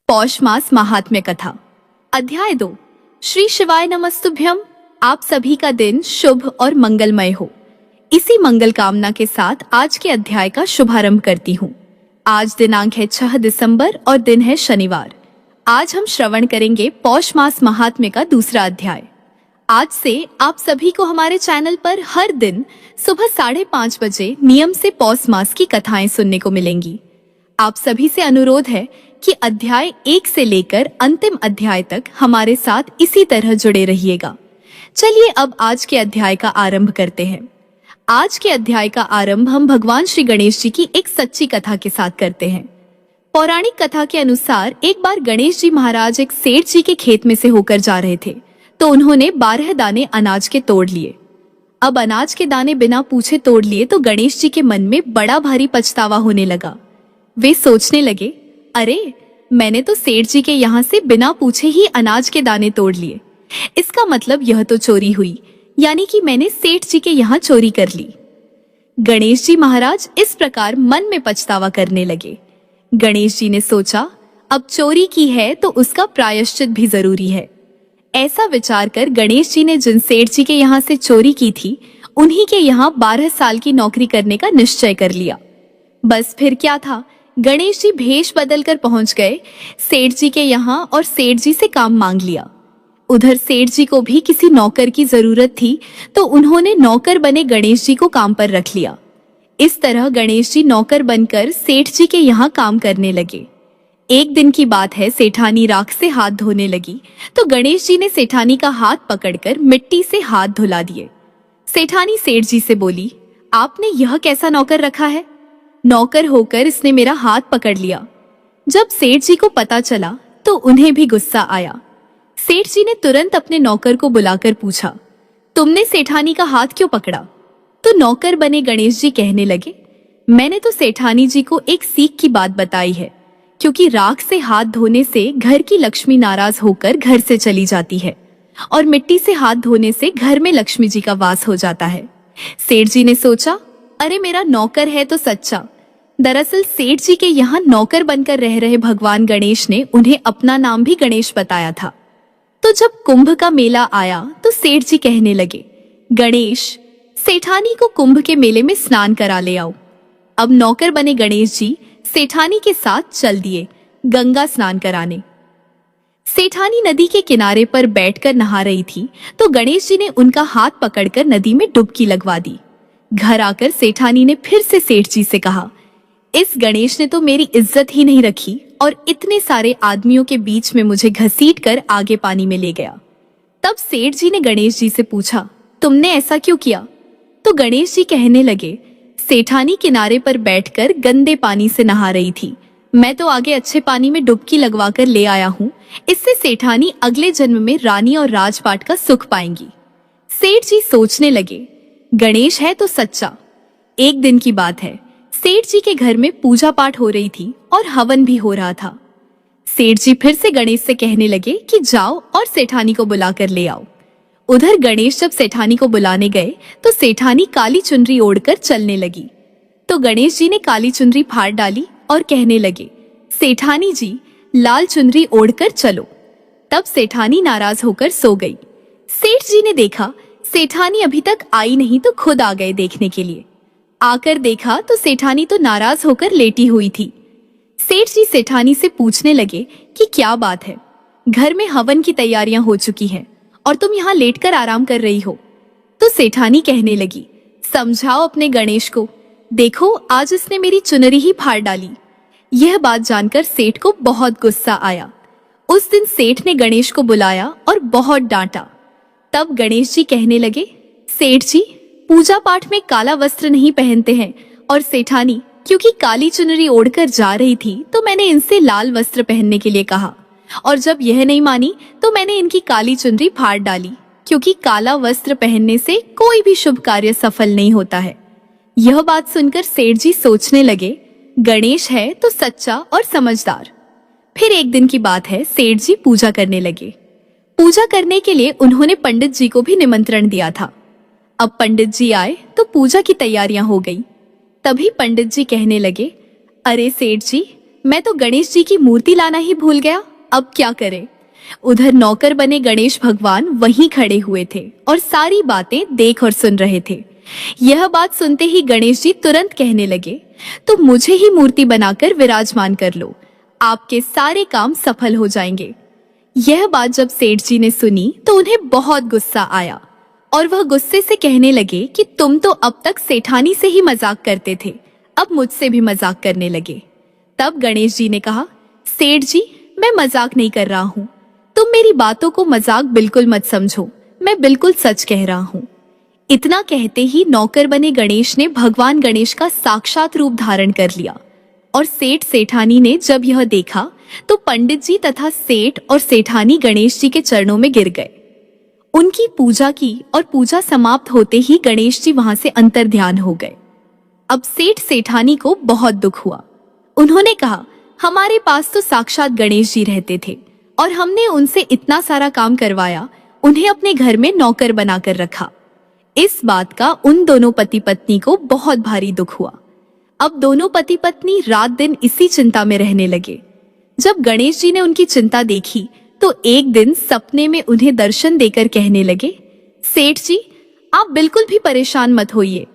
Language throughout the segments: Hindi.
पौष मास महात्म्य कथा अध्याय 2। श्री शिवाय नमस्तुभ्यम। आप सभी का दिन शुभ और मंगलमय हो। इसी मंगल कामना के साथ आज के अध्याय का शुभारंभ करती हूँ। आज दिनांक है 6 दिसंबर और दिन है शनिवार। आज हम श्रवण करेंगे पौष मास महात्म्य का दूसरा अध्याय। आज से आप सभी को हमारे चैनल पर हर दिन सुबह 5:30 बजे नियम से पौष मास की कथाएं सुनने को मिलेंगी। आप सभी से अनुरोध है कि अध्याय 1 से लेकर अंतिम अध्याय तक हमारे साथ इसी तरह जुड़े रहिएगा। चलिए अब आज के अध्याय का आरंभ करते हैं। आज के अध्याय का आरंभ हम भगवान श्री गणेश जी की एक सच्ची कथा के साथ करते हैं। पौराणिक कथा के अनुसार एक बार गणेश जी महाराज एक सेठ जी के खेत में से होकर जा रहे थे, तो उन्होंने 12 दाने अनाज के तोड़ लिए। अब अनाज के दाने बिना पूछे तोड़ लिए तो गणेश जी के मन में बड़ा भारी पछतावा होने लगा। वे सोचने लगे, अरे मैंने तो सेठ जी के यहाँ से बिना पूछे ही अनाज के दाने तोड़ लिए। इसका मतलब यह तो चोरी हुई, यानी कि मैंने सेठ जी के यहाँ चोरी कर ली। गणेश जी महाराज इस प्रकार मन में पछतावा करने लगे। गणेश जी ने सोचा, अब चोरी की है तो उसका प्रायश्चित भी जरूरी है। ऐसा विचार कर गणेश जी ने जिन सेठ जी के यहाँ से चोरी की थी, उन्हीं के यहाँ 12 साल की नौकरी करने का निश्चय कर लिया। बस फिर क्या था, गणेश जी भेष बदल कर पहुंच गए सेठ जी के यहाँ और सेठ जी से काम मांग लिया। उधर सेठ जी को भी किसी नौकर की जरूरत थी, तो उन्होंने नौकर बने गणेश जी को काम पर रख लिया। इस तरह गणेश जी नौकर बनकर सेठ जी के यहाँ काम करने लगे। एक दिन की बात है, सेठानी राख से हाथ धोने लगी तो गणेश जी ने सेठानी का हाथ पकड़कर मिट्टी से हाथ धुला दिए। सेठानी सेठ जी से बोली, आपने यह कैसा नौकर रखा है? नौकर होकर इसने मेरा हाथ पकड़ लिया। जब सेठ जी को पता चला तो उन्हें भी गुस्सा आया। सेठ जी ने तुरंत अपने नौकर को बुलाकर पूछा, तुमने सेठानी का हाथ क्यों पकड़ा? तो नौकर बने गणेश जी कहने लगे, मैंने तो सेठानी जी को एक सीख की बात बताई है, क्योंकि राख से हाथ धोने से घर की लक्ष्मी नाराज होकर घर से चली जाती है और मिट्टी से हाथ धोने से घर में लक्ष्मी जी का वास हो जाता है। सेठ जी ने सोचा, अरे मेरा नौकर है तो सच्चा। दरअसल सेठ जी के यहाँ नौकर बनकर रह रहे भगवान गणेश ने उन्हें अपना नाम भी गणेश बताया था। तो जब कुंभ का मेला आया तो सेठ जी कहने लगे, गणेश, सेठानी को कुंभ के मेले में स्नान करा ले आओ। अब नौकर बने गणेश जी सेठानी के साथ चल दिए गंगा स्नान कराने। सेठानी नदी के किनारे पर बैठकर नहा रही थी, तो गणेश जी ने उनका हाथ पकड़कर नदी में डुबकी लगवा दी। घर आकर सेठानी ने फिर से सेठ जी से कहा, इस गणेश ने तो मेरी इज्जत ही नहीं रखी और इतने सारे आदमियों के बीच में मुझे घसीट कर आगे पानी में ले गया। तब सेठ जी ने गणेश जी से पूछा, तुमने ऐसा क्यों किया? तो गणेश जी कहने लगे, सेठानी किनारे पर बैठकर गंदे पानी से नहा रही थी, मैं तो आगे अच्छे पानी में डुबकी लगवा कर ले आया हूँ। इससे सेठानी अगले जन्म में रानी और राजपाट का सुख पाएंगी। सेठ जी सोचने लगे, गणेश है तो सच्चा। एक दिन की बात है, सेठ जी के घर में पूजा पाठ हो रही थी और हवन भी हो रहा था। सेठ जी फिर से गणेश से कहने लगे कि जाओ और सेठानी को बुलाकर ले आओ। उधर गणेश जब सेठानी को बुलाने गए तो सेठानी काली चुनरी ओढ़कर चलने लगी। तो गणेश जी ने काली चुनरी फाड़ डाली और कहने लगे, सेठानी जी, लाल चुनरी ओढ़कर चलो। तब सेठानी नाराज होकर सो गई। सेठ जी ने देखा सेठानी अभी तक आई नहीं, तो खुद आ गए देखने के लिए। आकर देखा तो सेठानी तो नाराज होकर लेटी हुई थी। सेठ जी सेठानी से पूछने लगे कि क्या बात है, घर में हवन की तैयारियां हो चुकी हैं और तुम यहाँ लेटकर आराम कर रही हो। तो सेठानी कहने लगी, समझाओ अपने गणेश को, देखो आज इसने मेरी चुनरी ही फाड़ डाली। यह बात जानकर सेठ को बहुत गुस्सा आया। उस दिन सेठ ने गणेश को बुलाया और बहुत डांटा। तब गणेश जी कहने लगे, सेठ जी, पूजा पाठ में काला वस्त्र नहीं पहनते हैं और सेठानी क्योंकि काली चुनरी ओढ़कर जा रही थी तो मैंने इनसे लाल वस्त्र पहनने के लिए कहा, और जब यह नहीं मानी तो मैंने इनकी काली चुनरी फाड़ डाली, क्योंकि काला वस्त्र पहनने से कोई भी शुभ कार्य सफल नहीं होता है। यह बात सुनकर सेठ जी सोचने लगे, गणेश है तो सच्चा और समझदार। फिर एक दिन की बात है, सेठ जी पूजा करने लगे। पूजा करने के लिए उन्होंने पंडित जी को भी निमंत्रण दिया था। अब पंडित जी आए तो पूजा की तैयारियां हो गई। तभी पंडित जी कहने लगे, अरे सेठ जी, मैं तो गणेश जी की मूर्ति लाना ही भूल गया, अब क्या करें। उधर नौकर बने गणेश भगवान वहीं खड़े हुए थे और सारी बातें देख और सुन रहे थे। यह बात सुनते ही गणेश जी तुरंत कहने लगे, तो मुझे ही मूर्ति बनाकर विराजमान कर लो, आपके सारे काम सफल हो जाएंगे। यह बात जब सेठ जी ने सुनी तो उन्हें बहुत गुस्सा आया और वह गुस्से से कहने लगे कि तुम तो अब तक सेठानी से ही मजाक करते थे, अब मुझसे भी मजाक करने लगे। तब गणेश जी ने कहा, सेठ जी, मैं मजाक नहीं कर रहा हूँ, तुम मेरी बातों को मजाक बिल्कुल मत समझो, मैं बिल्कुल सच कह रहा हूँ। इतना कहते ही नौकर बने गणेश ने भगवान गणेश का साक्षात रूप धारण कर लिया और सेठ सेठानी ने जब यह देखा तो पंडित जी तथा सेठ और सेठानी गणेश जी के चरणों में गिर गए। उनकी पूजा की और पूजा समाप्त होते ही गणेश जी वहां से अंतर्ध्यान हो गए। अब सेठ सेठानी को बहुत दुख हुआ। उन्होंने कहा, हमारे पास तो साक्षात गणेश जी रहते थे और हमने उनसे इतना सारा काम करवाया, उन्हें अपने घर में नौकर बनाकर रखा। इस बात का उन दोनों पति पत्नी को बहुत भारी दुख हुआ। अब दोनों पति पत्नी रात दिन इसी चिंता में रहने लगे। जब गणेश जी ने उनकी चिंता देखी तो एक दिन सपने में उन्हें दर्शन देकर कहने लगे, सेठ जी, आप बिल्कुल भी परेशान मत होइए।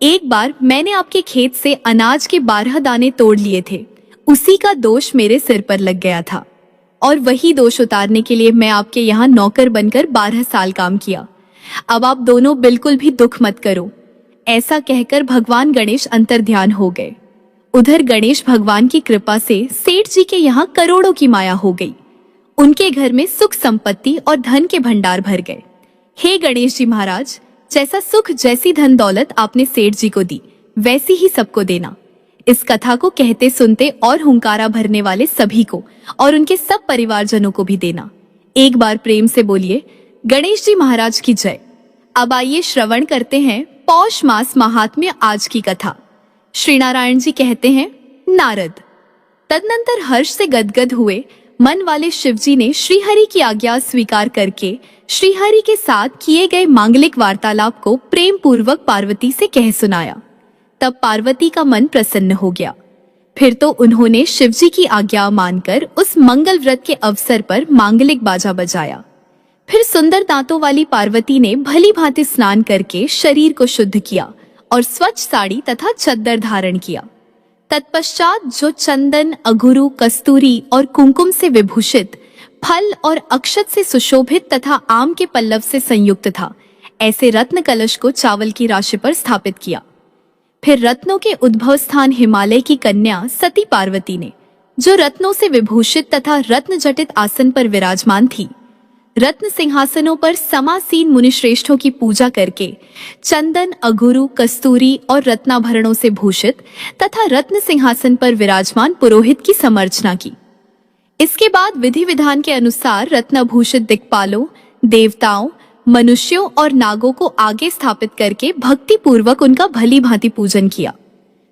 एक बार मैंने आपके खेत से अनाज के 12 दाने तोड़ लिए थे, उसी का दोष मेरे सिर पर लग गया था और वही दोष उतारने के लिए मैं आपके यहाँ नौकर बनकर 12 साल काम किया। अब आप दोनों बिल्कुल भी दुख मत करो। ऐसा कहकर भगवान गणेश अंतर्ध्यान हो गए। उधर गणेश भगवान की कृपा से सेठ जी के यहाँ करोड़ों की माया हो गई। उनके घर में सुख संपत्ति और धन के भंडार भर गए। हे गणेश जी महाराज, जैसा सुख जैसी धन दौलत आपने सेठ जी को दी, वैसी ही सबको देना। इस कथा को कहते सुनते और हुंकारा भरने वाले सभी को और उनके सब परिवारजनों को भी देना। एक बार प्रेम से बोलिए, गणेश जी महाराज की जय। अब आइए श्रवण करते हैं पौष मास महात्म्य आज की कथा। श्री नारायण जी कहते हैं, नारद। तदनंतर हर्ष से गदगद हुए मन वाले शिवजी ने श्रीहरि की आज्ञा स्वीकार करके श्रीहरि के साथ किए गए मांगलिक वार्तालाप को प्रेम पूर्वक पार्वती से कह सुनाया। तब पार्वती का मन प्रसन्न हो गया। फिर तो उन्होंने शिवजी की आज्ञा मानकर उस मंगल व्रत के अवसर पर मांगलिक बाजा बजाया। फिर सुंदर दांतों वाली पार्वती ने भली भांति स्नान करके शरीर को शुद्ध किया और स्वच्छ साड़ी तथा चद्दर धारण किया। तत्पश्चात जो चंदन, अगुरु, कस्तूरी और कुमकुम से विभूषित, फल और अक्षत से सुशोभित तथा आम के पल्लव से संयुक्त था, ऐसे रत्न कलश को चावल की राशि पर स्थापित किया। फिर रत्नों के उद्भव स्थान हिमालय की कन्या सती पार्वती ने, जो रत्नों से विभूषित तथा रत्न जटित आसन पर विराजमान थी, रत्न सिंहासनों पर समासीन मुनिश्रेष्ठों की पूजा करके चंदन, अगुरु, कस्तूरी और रत्नाभरणों से भूषित तथा रत्न सिंहासन पर विराजमान पुरोहित की समर्चना की। इसके बाद विधि विधान के अनुसार रत्नभूषित दिक्पालों, देवताओं, मनुष्यों और नागों को आगे स्थापित करके भक्ति पूर्वक उनका भली भांति पूजन किया।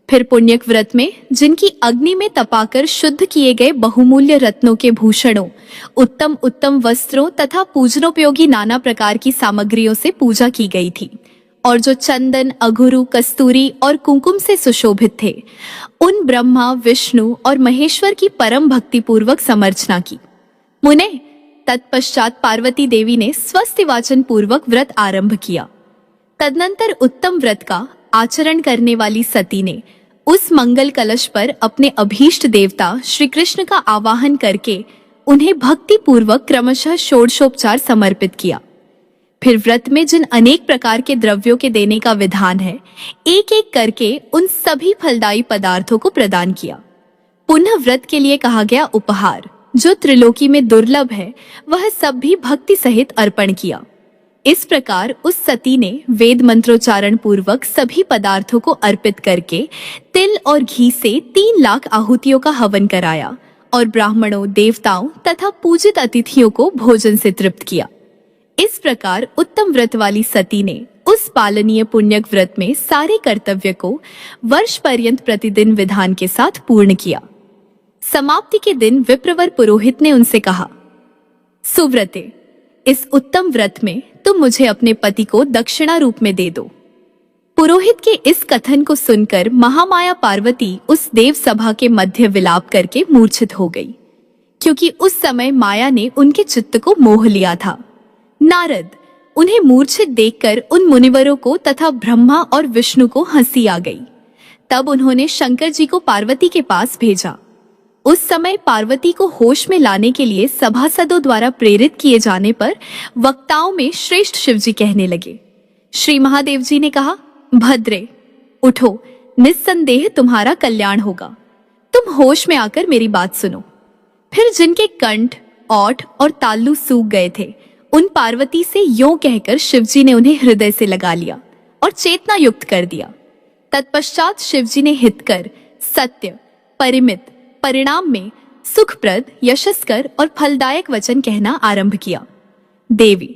फिर पुण्यक व्रत में जिनकी अग्नि में तपाकर शुद्ध किए गए बहुमूल्य रत्नों के भूषणों, उत्तम उत्तम वस्त्रों तथा पूजनोपयोगी नाना प्रकार की सामग्रियों से पूजा की गई थी और जो चंदन, अगुरु, कस्तूरी और कुमकुम से सुशोभित थे, उन ब्रह्मा, विष्णु और महेश्वर की परम भक्ति पूर्वक समर्चना की। मुने, तत्पश्चात पार्वती देवी ने स्वस्ति वाचन पूर्वक व्रत आरंभ किया। तदनंतर उत्तम व्रत का आचरण करने वाली सती ने उस मंगल कलश पर अपने अभीष्ट देवता श्री कृष्ण का आवाहन करके उन्हें भक्ति पूर्वक क्रमशः षोडशोपचार समर्पित किया। फिर व्रत में जिन अनेक प्रकार के द्रव्यों के देने का विधान है, एक एक करके उन सभी फलदायी पदार्थों को प्रदान किया। पुनः व्रत के लिए कहा गया उपहार, जो त्रिलोकी में दुर्लभ है, वह सब भी भक्ति सहित अर्पण किया। इस प्रकार उस सती ने वेद मंत्रोच्चारण पूर्वक सभी पदार्थों को अर्पित करके तिल और घी से 3 लाख आहुतियों का हवन कराया और ब्राह्मणों, देवताओं तथा पूजित अतिथियों को भोजन से तृप्त किया। इस प्रकार उत्तम व्रत वाली सती ने उस पालनीय पुण्यक व्रत में सारे कर्तव्य को वर्ष पर्यंत प्रतिदिन विधान के साथ पूर्ण किया। समाप्ति के दिन विप्रवर पुरोहित ने उनसे कहा, सुव्रते, इस उत्तम व्रत में तुम मुझे अपने पति को दक्षिणा रूप में दे दो। पुरोहित के इस कथन को सुनकर महामाया पार्वती उस देव सभा के मध्य विलाप करके मूर्छित हो गई, क्योंकि उस समय माया ने उनके चित्त को मोह लिया था। नारद, उन्हें मूर्छित देखकर उन मुनिवरों को तथा ब्रह्मा और विष्णु को हंसी आ गई। तब उन्होंने शंकर जी को पार्वती के पास भेजा। उस समय पार्वती को होश में लाने के लिए सभासदों द्वारा प्रेरित किए जाने पर वक्ताओं में श्रेष्ठ शिवजी कहने लगे। श्री महादेव जी ने कहा, भद्रे, उठो, निस्संदेह तुम्हारा कल्याण होगा। तुम होश में आकर मेरी बात सुनो। फिर जिनके कंठ, ओठ और ताल्लू सूख गए थे, उन पार्वती से यों कहकर शिवजी ने उन्हें हृदय से लगा लिया और चेतना युक्त कर दिया। तत्पश्चात शिवजी ने हितकर, सत्य, परिमित, परिणाम में सुखप्रद, यशस्कर और फलदायक वचन कहना आरंभ किया। देवी,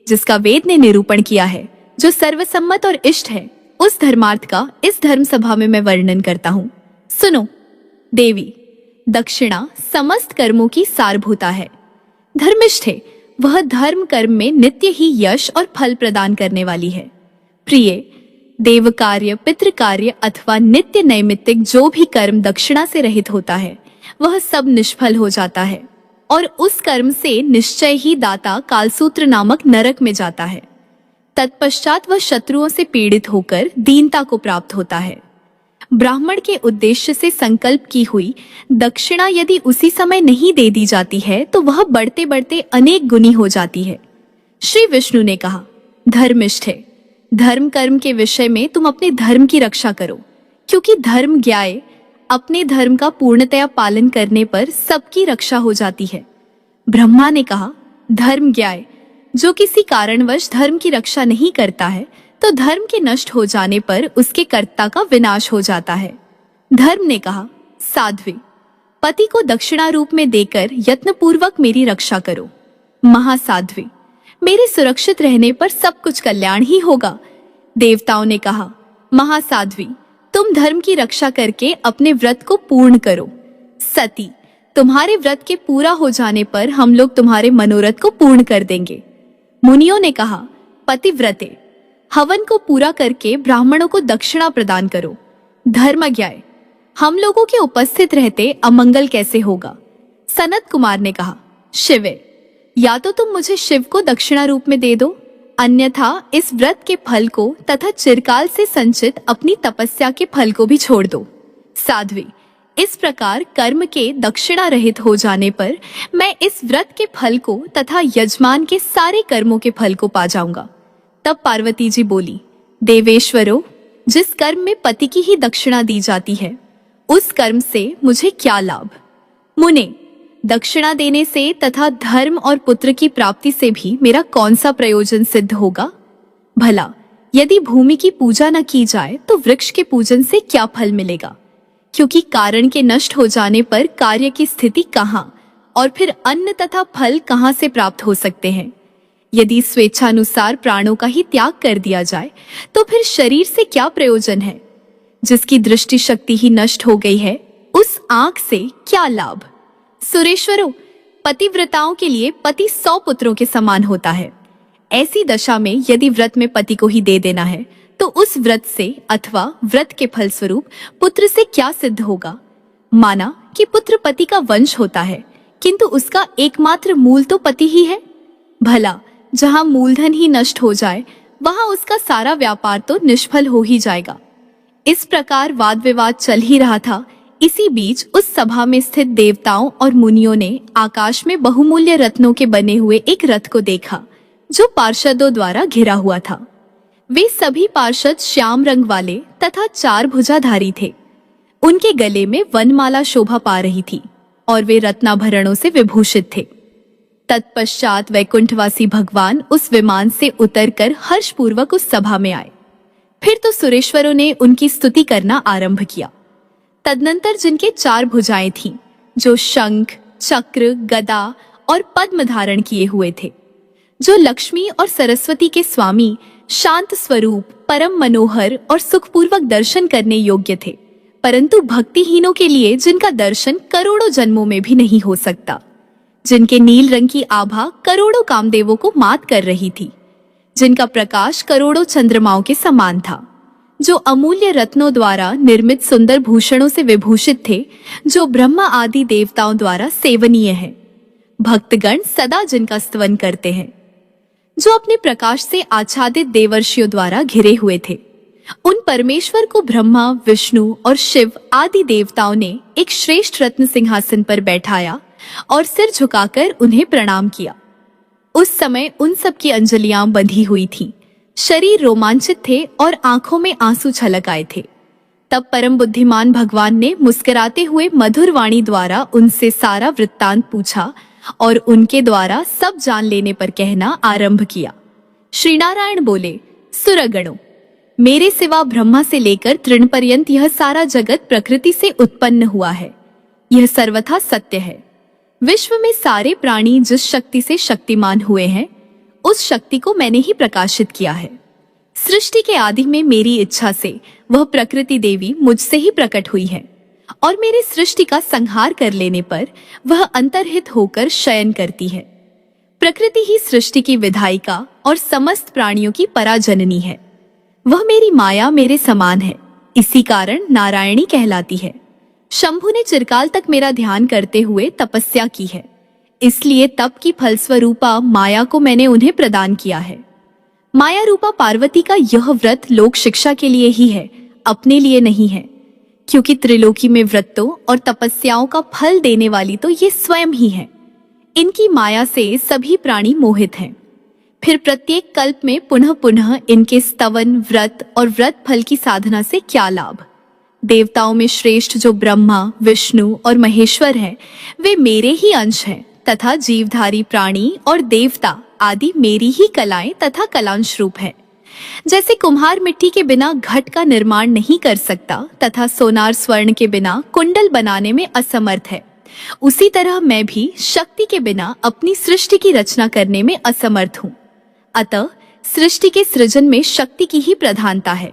जिसका वेद ने निरूपण किया है, जो सर्वसम्मत और इष्ट है, उस धर्मार्थ का इस धर्म सभा में मैं वर्णन करता हूँ। सुनो। देवी, दक्षिणा समस्त कर्मों की सारभूता है। धर्मिष्ठ है वह धर्म कर्म में नित्य ही यश और फल प्रदान करने वाली है। प्रिय, देव कार्य, पितृ कार्य अथवा नित्य नैमित्तिक जो भी कर्म दक्षिणा से रहित होता है, वह सब निष्फल हो जाता है और उस कर्म से निश्चय ही दाता कालसूत्र नामक नरक में जाता है। तत्पश्चात वह शत्रुओं से पीड़ित होकर दीनता को प्राप्त होता है। ब्राह्मण के उद्देश्य से संकल्प की हुई दक्षिणा यदि उसी समय नहीं दे दी जाती है तो वह बढ़ते बढ़ते अनेक गुनी हो जाती है। श्री विष्णु ने कहा, धर्मिष्ठ है, धर्म कर्म के विषय में तुम अपने धर्म की रक्षा करो, क्योंकि धर्म ज्ञाय, अपने धर्म का पूर्णतया पालन करने पर सबकी रक्षा हो जाती है। ब्रह्मा ने कहा, धर्म ज्ञाय, जो किसी कारणवश धर्म की रक्षा नहीं करता है तो धर्म के नष्ट हो जाने पर उसके कर्ता का विनाश हो जाता है। धर्म ने कहा, साध्वी, पति को दक्षिणा रूप में देकर यत्नपूर्वक मेरी रक्षा करो। महासाध्वी, मेरे सुरक्षित रहने पर सब कुछ कल्याण ही होगा। देवताओं ने कहा, महासाध्वी, तुम धर्म की रक्षा करके अपने व्रत को पूर्ण करो। सती, तुम्हारे व्रत के पूरा हो जाने पर हम लोग तुम्हारे मनोरथ को पूर्ण कर देंगे। मुनियों ने कहा, पतिव्रते, हवन को पूरा करके ब्राह्मणों को दक्षिणा प्रदान करो। धर्मज्ञाय, हम लोगों के उपस्थित रहते अमंगल कैसे होगा। सनत कुमार ने कहा, शिवे, या तो तुम मुझे शिव को दक्षिणा रूप में दे दो, अन्यथा इस व्रत के फल को तथा चिरकाल से संचित अपनी तपस्या के फल को भी छोड़ दो। साध्वी, इस प्रकार कर्म के दक्षिणा रहित हो जाने पर मैं इस व्रत के फल को तथा यजमान के सारे कर्मों के फल को पा जाऊंगा। तब पार्वती जी बोली, देवेश्वरों, जिस कर्म में पति की ही दक्षिणा दी जाती है, उस कर्म से मुझे क्या लाभ। मुने, दक्षिणा देने से तथा धर्म और पुत्र की प्राप्ति से भी मेरा कौन सा प्रयोजन सिद्ध होगा। भला यदि भूमि की पूजा न की जाए तो वृक्ष के पूजन से क्या फल मिलेगा, क्योंकि कारण के नष्ट हो जाने पर कार्य की स्थिति कहाँ और फिर अन्न तथा फल कहाँ से प्राप्त हो सकते हैं। यदि स्वेच्छानुसार प्राणों का ही त्याग कर दिया जाए तो फिर शरीर से क्या प्रयोजन है। जिसकी दृष्टि शक्ति ही नष्ट हो गई है, उस आंख से क्या लाभ। सुरेश्वरों, पतिव्रताओं के लिए पति 100 पुत्रों के समान होता है। ऐसी दशा में यदि व्रत में पति को ही दे देना है तो उस व्रत से अथवा व्रत के फल स्वरूप पुत्र से क्या सिद्ध होगा। माना कि पुत्र पति का वंश होता है, किंतु उसका एकमात्र मूल तो पति ही है। भला जहाँ मूलधन ही नष्ट हो जाए वहाँ उसका सारा व्यापार तो निष्फल हो ही जाएगा। इस प्रकार वाद विवाद चल ही रहा था। इसी बीच उस सभा में स्थित देवताओं और मुनियों ने आकाश में बहुमूल्य रत्नों के बने हुए एक रथ को देखा, जो पार्षदों द्वारा घिरा हुआ था। वे सभी पार्षद श्याम रंग वाले तथा 4 भुजाधारी थे। उनके गले में वनमाला शोभा पा रही थी और वे रत्नाभरणों से विभूषित थे। तत्पश्चात वैकुंठवासी भगवान उस विमान से उतरकर हर्षपूर्वक उस सभा में आए। फिर तो सुरेश्वरों ने उनकी स्तुति करना आरंभ किया। तदनंतर जिनके 4 भुजाएं थीं, जो शंख, चक्र, गदा और पद्म धारण किए हुए थे, जो लक्ष्मी और सरस्वती के स्वामी, शांत स्वरूप, परम मनोहर और सुखपूर्वक दर्शन करने योग्य थे, परंतु भक्तिहीनों के लिए जिनका दर्शन करोड़ों जन्मों में भी नहीं हो सकता, जिनके नील रंग की आभा करोड़ों कामदेवों को मात कर रही थी, जिनका प्रकाश करोड़ों चंद्रमाओं के समान था, जो अमूल्य रत्नों द्वारा निर्मित सुंदर भूषणों से विभूषित थे, जो ब्रह्मा आदि देवताओं द्वारा सेवनीय है। भक्तगण सदा जिनका स्तवन करते हैं, जो अपने प्रकाश से आच्छादित देवर्षियों द्वारा घिरे हुए थे। उन परमेश्वर को ब्रह्मा, विष्णु और शिव आदि देवताओं ने एक श्रेष्ठ रत्न सिंहासन पर बैठाया और सिर झुकाकर उन्हें प्रणाम किया। उस समय उन सब की अंजलियां बंधी हुई थीं, शरीर रोमांचित थे और आंखों में आंसू छलक आए थे। तब परम बुद्धिमान भगवान ने मुस्कुराते हुए मधुर वाणी द्वारा उनसे सारा वृत्तांत पूछा और उनके द्वारा सब जान लेने पर कहना आरंभ किया। श्री नारायण बोले, सुरगणों, मेरे सिवा ब्रह्मा से लेकर तृण पर्यंत यह सारा जगत प्रकृति से उत्पन्न हुआ है। यह सर्वथा सत्य है। विश्व में सारे प्राणी जिस शक्ति से शक्तिमान हुए हैं, उस शक्ति को मैंने ही प्रकाशित किया है। सृष्टि के आदि में मेरी इच्छा से वह प्रकृति देवी मुझसे ही प्रकट हुई है और मेरे सृष्टि का संहार कर लेने पर वह अंतर्हित होकर शयन करती है। प्रकृति ही सृष्टि की विधायिका और समस्त प्राणियों की पराजननी है। वह मेरी माया मेरे समान है, इसी कारण नारायणी कहलाती है। शंभु ने चिरकाल तक मेरा ध्यान करते हुए तपस्या की है, इसलिए तप की फलस्वरूपा माया को मैंने उन्हें प्रदान किया है। माया रूपा पार्वती का यह व्रत लोक शिक्षा के लिए ही है, अपने लिए नहीं है, क्योंकि त्रिलोकी में व्रतों और तपस्याओं का फल देने वाली तो ये स्वयं ही है। इनकी माया से सभी प्राणी मोहित हैं। फिर प्रत्येक कल्प में पुनः पुनः इनके स्तवन, व्रत और व्रत फल की साधना से क्या लाभ। देवताओं में श्रेष्ठ जो ब्रह्मा, विष्णु और महेश्वर हैं, वे मेरे ही अंश हैं तथा जीवधारी प्राणी और देवता आदि मेरी ही कलाएं तथा कलांश रूप है। जैसे कुम्हार मिट्टी के बिना घट का निर्माण नहीं कर सकता तथा सोनार स्वर्ण के बिना कुंडल बनाने में असमर्थ है, उसी तरह मैं भी शक्ति के बिना अपनी सृष्टि की रचना करने में असमर्थ हूँ। अतः सृष्टि के सृजन में शक्ति की ही प्रधानता है।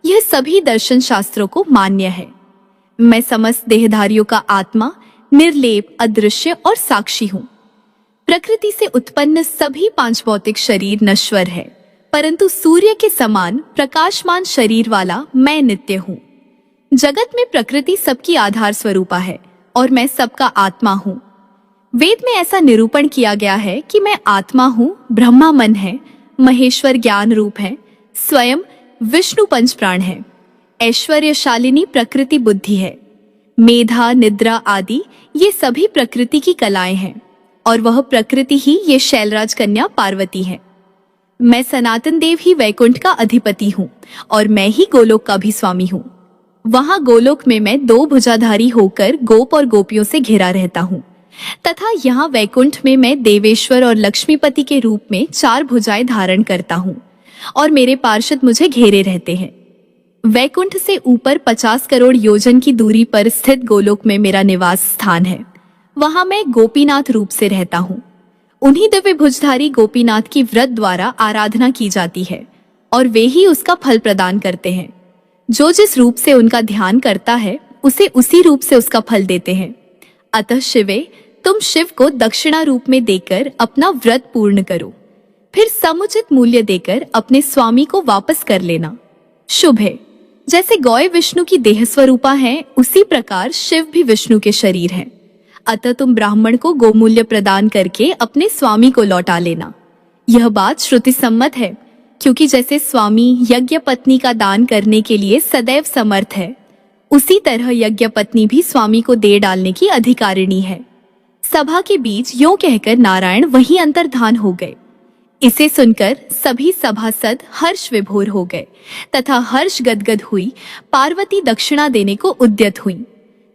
यह सभी दर्शन शास्त्रों को मान्य है। मैं समस्त देहधारियों का आत्मा, निर्लेप, अदृश्य और साक्षी हूँ। प्रकृति से उत्पन्न सभी पांच भौतिक शरीर नश्वर है, परंतु सूर्य के समान प्रकाशमान शरीर वाला मैं नित्य हूँ। जगत में प्रकृति सबकी आधार स्वरूपा है और मैं सबका आत्मा हूँ। वेद में ऐसा निरूपण किया गया है कि मैं आत्मा हूँ, ब्रह्मा मन है, महेश्वर ज्ञान रूप है, स्वयं विष्णु पंच प्राण है, ऐश्वर्यशालिनी प्रकृति बुद्धि है, मेधा, निद्रा आदि ये सभी प्रकृति की कलाएं हैं और वह प्रकृति ही ये शैलराज कन्या पार्वती है। मैं सनातन देव ही वैकुंठ का अधिपति हूँ और मैं ही गोलोक का भी स्वामी हूँ। वहां गोलोक में मैं दो भुजाधारी होकर गोप और गोपियों से घिरा रहता हूँ तथा यहाँ वैकुंठ में मैं देवेश्वर और लक्ष्मीपति के रूप में चार भुजाएं धारण करता हूँ और मेरे पार्षद मुझे घेरे रहते हैं। वैकुंठ से ऊपर 50 करोड़ योजन की दूरी पर स्थित गोलोक में मेरा निवास स्थान है। वहां मैं गोपीनाथ रूप से रहता हूँ। उन्हीं दिव्य भुजधारी गोपीनाथ की व्रत द्वारा आराधना की जाती है और वे ही उसका फल प्रदान करते हैं। जो जिस रूप से उनका ध्यान करता है, उसे उसी रूप से उसका फल देते हैं। अतः शिवे, तुम शिव को दक्षिणा रूप में देकर अपना व्रत पूर्ण करो, फिर समुचित मूल्य देकर अपने स्वामी को वापस कर लेना। शुभ है। जैसे गौए विष्णु की देह स्वरूपा है, उसी प्रकार शिव भी विष्णु के शरीर हैं। अतः तुम ब्राह्मण को गोमूल्य प्रदान करके अपने स्वामी को लौटा लेना। यह बात श्रुति सम्मत है, क्योंकि जैसे स्वामी यज्ञ पत्नी का दान करने के लिए सदैव समर्थ है, उसी तरह यज्ञ पत्नी भी स्वामी को दे डालने की अधिकारिणी है। सभा के बीच यूं कहकर नारायण वहीं अंतर्धान हो गए। इसे सुनकर सभी सभासद हर्ष विभोर हो गए तथा हर्ष गदगद हुई पार्वती दक्षिणा देने को उद्यत हुई।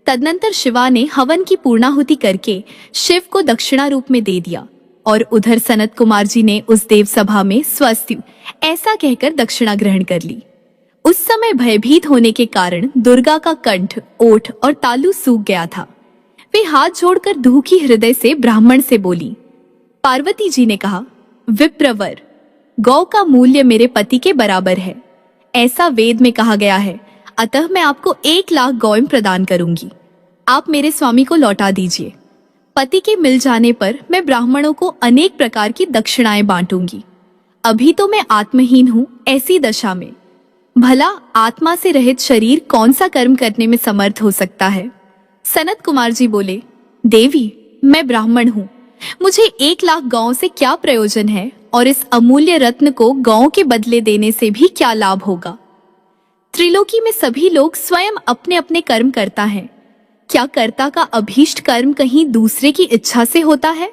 तदनंतर शिवा ने हवन की पूर्णाहुति करके शिव को दक्षिणा रूप में दे दिया और उधर सनत कुमार जी ने उस देव सभा में स्वस्ति ऐसा कहकर दक्षिणा ग्रहण कर ली। उस समय भयभीत होने के कारण दुर्गा का कंठ, ओठ और तालू सूख गया था। वे हाथ जोड़कर दुखी हृदय से ब्राह्मण से बोली। पार्वती जी ने कहा, विप्रवर, गौ का मूल्य मेरे पति के बराबर है, ऐसा वेद में कहा गया है। अतः मैं आपको 1 लाख गौएं प्रदान करूंगी। आप मेरे स्वामी को लौटा दीजिए। पति के मिल जाने पर मैं ब्राह्मणों को अनेक प्रकार की दक्षिणाएं बांटूंगी। अभी तो मैं आत्महीन हूँ। ऐसी दशा में भला आत्मा से रहित शरीर कौन सा कर्म करने में समर्थ हो सकता है? सनत कुमार जी बोले, देवी, मैं ब्राह्मण हूँ, मुझे 1,00,000 गांव से क्या प्रयोजन है और इस अमूल्य रत्न को गांव के बदले देने से भी क्या लाभ होगा? त्रिलोकी में सभी लोग स्वयं अपने अपने कर्म करता है। क्या कर्ता का अभीष्ट कर्म कहीं दूसरे की इच्छा से होता है?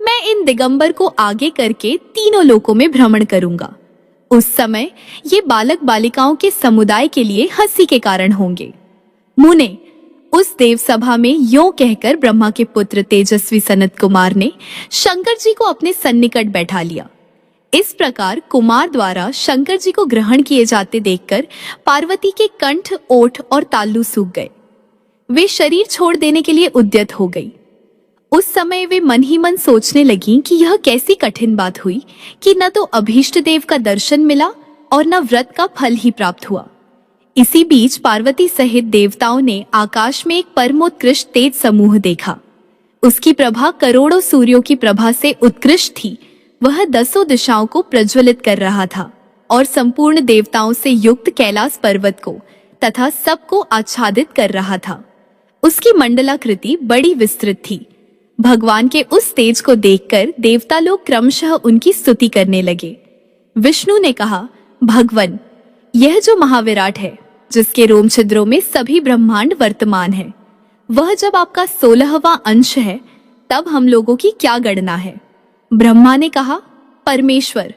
मैं इन दिगंबर को आगे करके तीनों लोकों में भ्रमण करूंगा। उस समय ये बालक बालिकाओं के समुदाय के लिए हंसी के कारण होंगे। मुने, उस देव सभा में यों कहकर ब्रह्मा के पुत्र तेजस्वी सनत कुमार ने शंकर जी को अपने सन्निकट बैठा लिया। इस प्रकार कुमार द्वारा शंकर जी को ग्रहण किए जाते देखकर पार्वती के कंठ, ओठ और ताल्लू सूख गए। वे शरीर छोड़ देने के लिए उद्यत हो गई। उस समय वे मन ही मन सोचने लगी कि यह कैसी कठिन बात हुई कि न तो अभीष्ट देव का दर्शन मिला और न व्रत का फल ही प्राप्त हुआ। इसी बीच पार्वती सहित देवताओं ने आकाश में एक परमोत्कृष्ट तेज समूह देखा। उसकी प्रभा करोड़ों सूर्यों की प्रभा से उत्कृष्ट थी। वह 10 दिशाओं को प्रज्वलित कर रहा था और संपूर्ण देवताओं से युक्त कैलाश पर्वत को तथा सबको आच्छादित कर रहा था। उसकी मंडलाकृति बड़ी विस्तृत थी। भगवान के उस तेज को देखकर देवता लोग क्रमशः उनकी स्तुति करने लगे। विष्णु ने कहा, भगवन, यह जो महाविराट है, जिसके रोम छिद्रों में सभी ब्रह्मांड वर्तमान है, वह जब आपका 16वां अंश है, तब हम लोगों की क्या गणना है? ब्रह्मा ने कहा, परमेश्वर,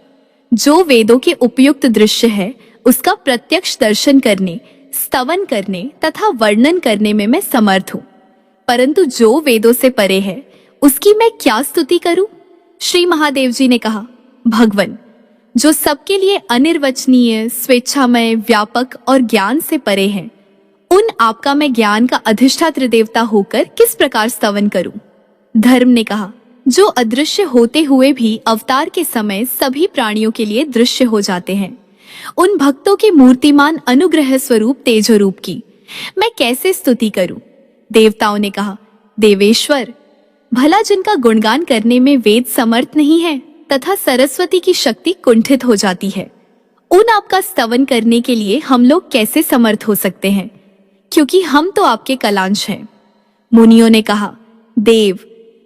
जो वेदों के उपयुक्त दृश्य है, उसका प्रत्यक्ष दर्शन करने, स्तवन करने तथा वर्णन करने में मैं समर्थ हूँ, परंतु जो वेदों से परे है, उसकी मैं क्या स्तुति करूं? श्री महादेव जी ने कहा, भगवन, जो सबके लिए अनिर्वचनीय, स्वेच्छामय, व्यापक और ज्ञान से परे हैं, उन आपका मैं ज्ञान का अधिष्ठात्र देवता होकर किस प्रकार स्तवन करूं? धर्म ने कहा, जो अदृश्य होते हुए भी अवतार के समय सभी प्राणियों के लिए दृश्य हो जाते हैं, उन भक्तों के मूर्तिमान अनुग्रह स्वरूप तेजो रूप की मैं कैसे स्तुति करूं? देवताओं ने कहा, देवेश्वर, भला जिनका गुणगान करने में वेद समर्थ नहीं है तथा सरस्वती की शक्ति कुंठित हो जाती है, उन आपका स्तवन करने के लिए हम लोग कैसे समर्थ हो सकते हैं, क्योंकि हम तो आपके कलांश हैं। मुनियों ने कहा, देव,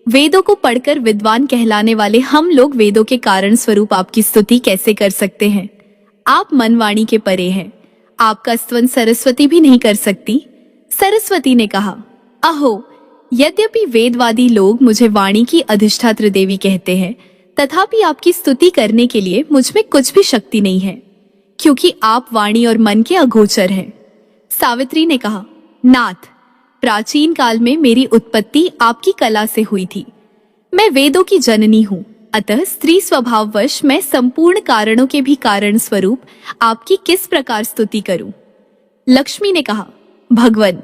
वेदों को पढ़कर विद्वान कहलाने वाले हम लोग वेदों के कारण स्वरूप आपकी स्तुति कैसे कर सकते हैं? आप मनवाणी के परे हैं, आपका स्तवन सरस्वती भी नहीं कर सकती। सरस्वती ने कहा, अहो, यद्यपि वेदवादी लोग मुझे वाणी की अधिष्ठात्र देवी कहते हैं, तथापि आपकी स्तुति करने के लिए मुझ में कुछ भी शक्ति नहीं है, क्योंकि आप वाणी और मन के अगोचर हैं। सावित्री ने कहा, नाथ, प्राचीन काल में मेरी उत्पत्ति आपकी कला से हुई थी। मैं वेदों की जननी हूँ, अतः स्त्री स्वभाववश मैं संपूर्ण कारणों के भी कारण स्वरूप आपकी किस प्रकार स्तुति करूं? लक्ष्मी ने कहा, भगवन,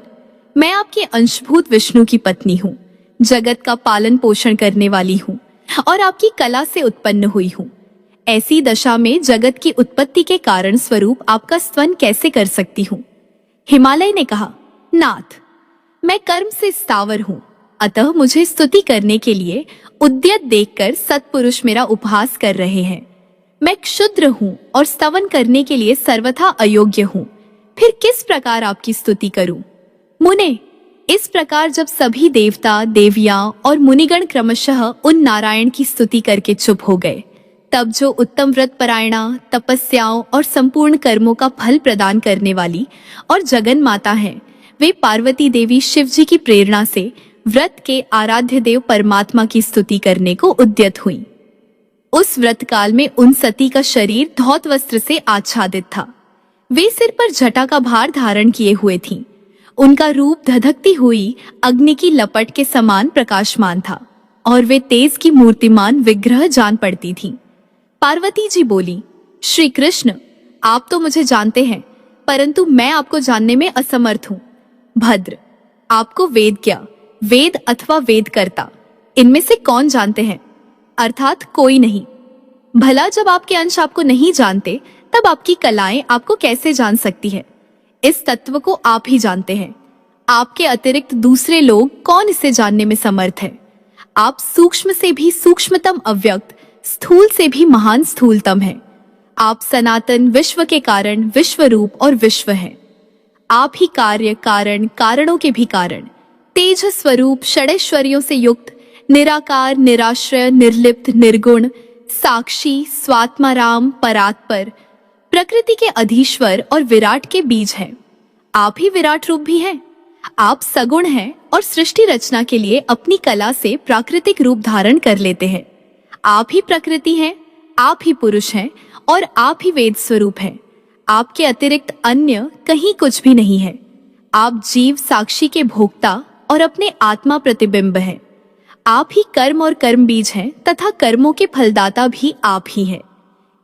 मैं आपके अंशभूत विष्णु की पत्नी हूँ, जगत का पालन पोषण करने वाली हूँ और आपकी कला से उत्पन्न हुई हूँ। ऐसी दशा में जगत की उत्पत्ति के कारण स्वरूप आपका स्तवन कैसे कर सकती हूँ? हिमालय ने कहा, नाथ, मैं कर्म से स्थावर हूँ, अतः मुझे स्तुति करने के लिए उद्यत देखकर सत्पुरुष मेरा उपहास कर रहे हैं। मैं क्षुद्र हूँ और स्तवन करने के लिए सर्वथा अयोग्य हूँ, फिर किस प्रकार आपकी स्तुति करूं? मुने, इस प्रकार जब सभी देवता, देवियां और मुनिगण क्रमशः उन नारायण की स्तुति करके चुप हो गए, तब जो उत्तम व्रत परायणा, तपस्याओं और संपूर्ण कर्मों का फल प्रदान करने वाली और जगन माता हैं, वे पार्वती देवी शिव जी की प्रेरणा से व्रत के आराध्य देव परमात्मा की स्तुति करने को उद्यत हुई। उस व्रत काल में उन सती का शरीर धौत वस्त्र से आच्छादित था। वे सिर पर जटा का भार धारण किए हुए थीं। उनका रूप धधकती हुई अग्नि की लपट के समान प्रकाशमान था और वे तेज की मूर्तिमान विग्रह जान पड़ती थीं। पार्वती जी बोली, श्री कृष्ण, आप तो मुझे जानते हैं, परंतु मैं आपको जानने में असमर्थ हूँ। भद्र, आपको वेद क्या, वेद अथवा वेदकर्ता, इनमें से कौन जानते हैं? अर्थात कोई नहीं। भला जब आपके अंश आपको नहीं जानते, तब आपकी कलाएं आपको कैसे जान सकती है? इस तत्व को आप ही जानते हैं। आपके अतिरिक्त दूसरे लोग कौन इसे जानने में समर्थ है? आप सूक्ष्म से भी सूक्ष्मतम अव्यक्त, स्थूल से भी महान स्थूलतम हैं। आप सनातन विश्व के कारण, विश्व रूप और विश्व हैं। आप ही कार्य, कारण, कारणों के भी कारण, तेज स्वरूप, षडैश्वर्यों से युक्त, निराकार, निराश्रय, निर्लिप्त, निर्गुण, साक्षी, स्वात्माराम, परात्पर, प्रकृति के अधीश्वर और विराट के बीज हैं। आप ही विराट रूप भी हैं। आप सगुण हैं और सृष्टि रचना के लिए अपनी कला से प्राकृतिक रूप धारण कर लेते हैं। आप ही प्रकृति हैं, आप ही पुरुष हैं और आप ही वेद स्वरूप हैं। आपके अतिरिक्त अन्य कहीं कुछ भी नहीं है। आप जीव साक्षी के भोक्ता और अपने आत्मा प्रतिबिंब हैं। आप ही कर्म और कर्म बीज हैं तथा कर्मों के फलदाता भी आप ही हैं।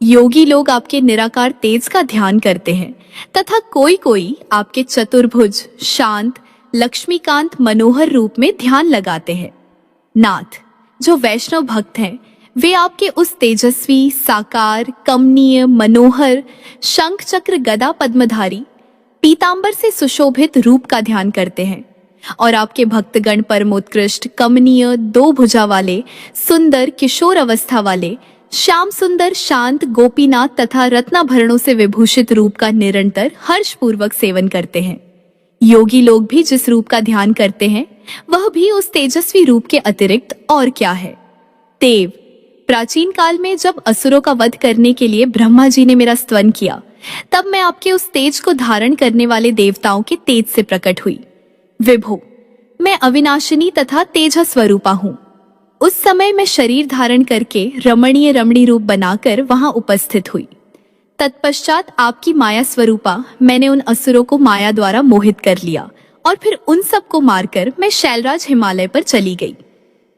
योगी लोग आपके निराकार तेज का ध्यान करते हैं तथा कोई कोई आपके चतुर्भुज, शांत, लक्ष्मीकांत, मनोहर रूप में ध्यान लगाते हैं। नाथ, जो वैष्णव भक्त हैं वे आपके उस तेजस्वी, साकार, कमनीय, मनोहर, शंख चक्र गदा पद्मधारी, पीतांबर से सुशोभित रूप का ध्यान करते हैं और आपके भक्तगण परमोत्कृष्ट, कमनीय, दो भुजा वाले, सुंदर, किशोर अवस्था वाले, श्याम सुंदर, शांत, गोपीनाथ तथा रत्नाभरणों से विभूषित रूप का निरंतर हर्षपूर्वक सेवन करते हैं। योगी लोग भी जिस रूप का ध्यान करते हैं वह भी उस तेजस्वी रूप के अतिरिक्त और क्या है। देव, प्राचीन काल में जब असुरों का वध करने के लिए ब्रह्मा जी ने मेरा स्तवन किया, तब मैं आपके उस तेज को धारण करने वाले देवताओं के तेज से प्रकट हुई। विभो, मैं अविनाशिनी तथा तेज स्वरूपा हूँ। उस समय मैं शरीर धारण करके रमणीय रमणी रूप बनाकर वहां उपस्थित हुई। तत्पश्चात आपकी माया स्वरूपा मैंने उन असुरों को माया द्वारा मोहित कर लिया और फिर उन सबको मारकर मैं शैलराज हिमालय पर चली गई।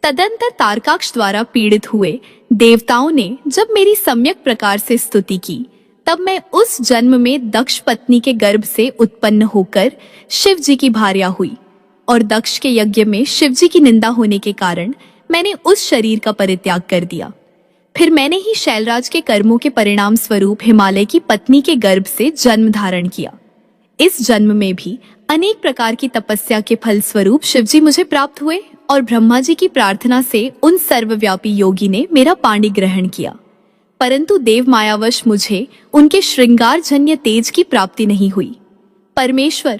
तदंतर तारकाक्ष द्वारा पीड़ित हुए देवताओं ने जब मेरी सम्यक प्रकार से स्तुति की, तब मैं उस जन्म में दक्ष पत्नी के गर्भ से उत्पन्न होकर शिव जी की भार्या हुई और दक्ष के यज्ञ में शिव जी की निंदा होने के कारण मैंने उस शरीर का परित्याग कर दिया। फिर मैंने ही शैलराज के कर्मों के परिणाम स्वरूप हिमालय की पत्नी के गर्भ से जन्म धारण किया। इस जन्म में भी अनेक प्रकार की तपस्या के फल स्वरूप शिवजी मुझे प्राप्त हुए और ब्रह्मा जी की प्रार्थना से उन सर्वव्यापी योगी ने मेरा पाणी ग्रहण किया। परंतु देव मायावश मुझे उनके श्रृंगार जन्य तेज की प्राप्ति नहीं हुई। परमेश्वर,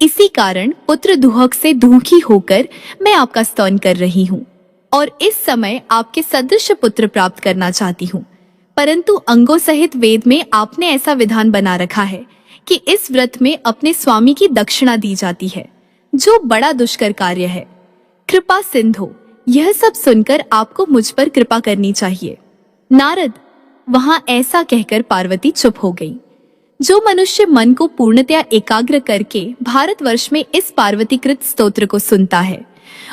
इसी कारण पुत्र दुहक से दुखी होकर मैं आपका स्तवन कर रही हूँ और इस समय आपके सदृश पुत्र प्राप्त करना चाहती हूँ। परंतु अंगों सहित वेद में आपने ऐसा विधान बना रखा है कि इस व्रत में अपने स्वामी की दक्षिणा दी जाती है, जो बड़ा दुष्कर कार्य है। कृपा सिंधु, यह सब सुनकर आपको मुझ पर कृपा करनी चाहिए। नारद, वहां ऐसा कहकर पार्वती चुप हो गई। जो मनुष्य मन को पूर्णतया एकाग्र करके भारतवर्ष में इस पार्वतीकृत स्तोत्र को सुनता है,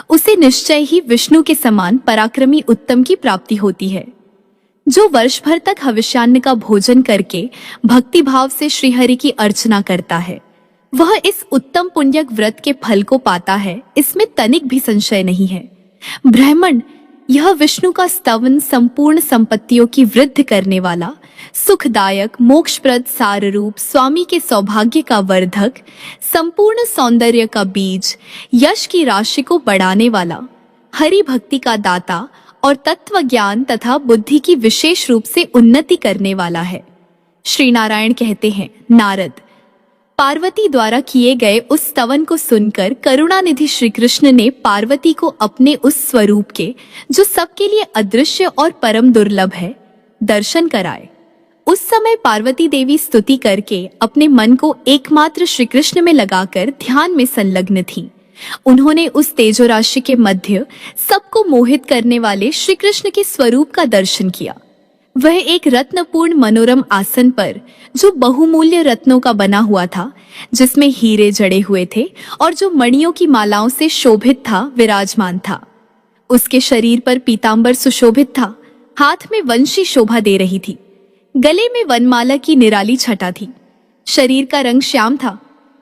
उसे निश्चय ही विष्णु के समान पराक्रमी उत्तम की प्राप्ति होती है। जो वर्ष भर तक हविष्यान्न का भोजन करके भक्ति भाव से श्रीहरि की अर्चना करता है, वह इस उत्तम पुण्यक व्रत के फल को पाता है, इसमें तनिक भी संशय नहीं है। ब्राह्मण, यह विष्णु का स्तवन संपूर्ण संपत्तियों की वृद्धि करने वाला, सुखदायक, मोक्षप्रद, सार रूप, स्वामी के सौभाग्य का वर्धक, संपूर्ण सौंदर्य का बीज, यश की राशि को बढ़ाने वाला, हरि भक्ति का दाता और तत्व ज्ञान तथा बुद्धि की विशेष रूप से उन्नति करने वाला है। श्री नारायण कहते हैं, नारद, पार्वती द्वारा किए गए उस स्तवन को सुनकर करुणानिधि श्री कृष्ण ने पार्वती को अपने उस स्वरूप के, जो सबके लिए अदृश्य और परम दुर्लभ है, दर्शन कराए। उस समय पार्वती देवी स्तुति करके अपने मन को एकमात्र श्री कृष्ण में लगाकर ध्यान में संलग्न थी। उन्होंने उस तेजो राशि के मध्य सबको मोहित करने वाले श्री कृष्ण के स्वरूप का दर्शन किया। वह एक रत्नपूर्ण मनोरम आसन पर, जो बहुमूल्य रत्नों का बना हुआ था, जिसमें हीरे जड़े हुए थे और जो मणियों की मालाओं से शोभित था, विराजमान था। उसके शरीर पर पीतांबर सुशोभित था, हाथ में वंशी शोभा दे रही थी, गले में वनमाला की निराली छटा थी। शरीर का रंग श्याम था,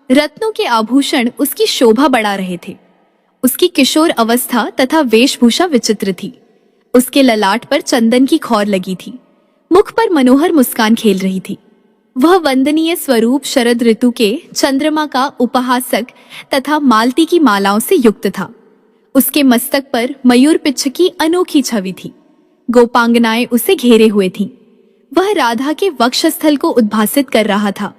रत्नों के आभूषण उसकी शोभा बढ़ा रहे थे। उसकी किशोर अवस्था तथा वेशभूषा विचित्र थी। उसके ललाट पर चंदन की खौर लगी थी, मुख पर मनोहर मुस्कान खेल रही थी। वह वंदनीय स्वरूप शरद ऋतु के चंद्रमा का उपहासक तथा मालती की मालाओं से युक्त था। उसके मस्तक पर मयूर पिच्छ की अनोखी छवि थी। गोपांगनाएं उसे घेरे हुए थीं। वह राधा के वक्षस्थल को उद्भासित कर रहा था।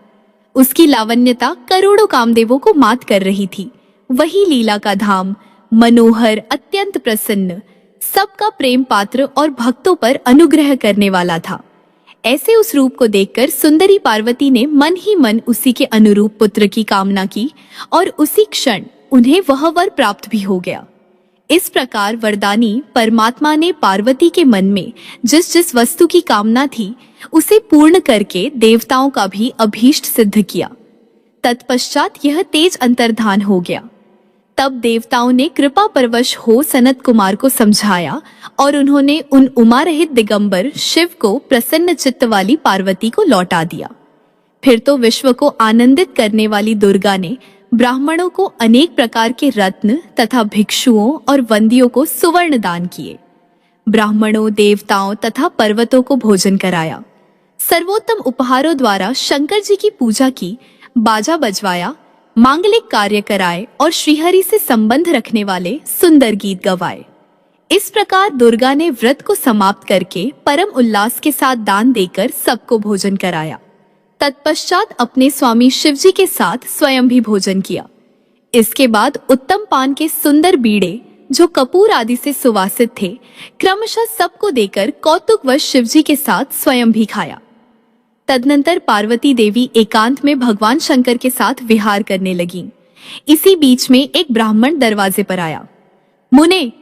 उसकी लावण्यता करोड़ों कामदेवों को मात कर रही थी। वही लीला का धाम, मनोहर, अत्यंत प्रसन्न, सबका प्रेम पात्र और भक्तों पर अनुग्रह करने वाला था। ऐसे उस रूप को देखकर सुंदरी पार्वती ने मन ही मन उसी के अनुरूप पुत्र की कामना की और उसी क्षण उन्हें वह वर प्राप्त भी हो गया। इस प्रकार वरदानी परमात्मा ने पार्वती के मन में जिस जिस वस्तु की कामना थी उसे पूर्ण करके देवताओं का भी अभीष्ट सिद्ध किया। तत्पश्चात यह तेज अंतर्धान हो गया। तब देवताओं ने कृपा परवश हो सनत कुमार को समझाया और उन्होंने उन उमा रहित दिगंबर शिव को प्रसन्न चित्त वाली पार्वती को लौटा दिया। फिर तो विश्व को आनंदित करने वाली दुर्गा ने ब्राह्मणों को अनेक प्रकार के रत्न तथा भिक्षुओं और वंदियों को सुवर्ण दान किए। ब्राह्मणों, देवताओं तथा पर्वतों को भोजन कराया। सर्वोत्तम उपहारों द्वारा शंकर जी की पूजा की, बाजा बजवाया, मांगलिक कार्य कराए और श्रीहरि से संबंध रखने वाले सुंदर गीत गवाए। इस प्रकार दुर्गा ने व्रत को समाप्त करके परम उल्लास के साथ दान देकर सबको भोजन कराया। तत्पश्चात अपने स्वामी शिवजी के साथ स्वयं भी भोजन किया। इसके बाद उत्तम पान के सुंदर बीड़े जो कपूर आदि से सुवासित थे क्रमशः सबको देकर कौतुकवश शिवजी के साथ स्वयं भी खाया। तदनंतर पार्वती देवी एकांत में भगवान शंकर के साथ विहार करने लगी। इसी बीच में एक ब्राह्मण दरवाजे पर आया। मुने,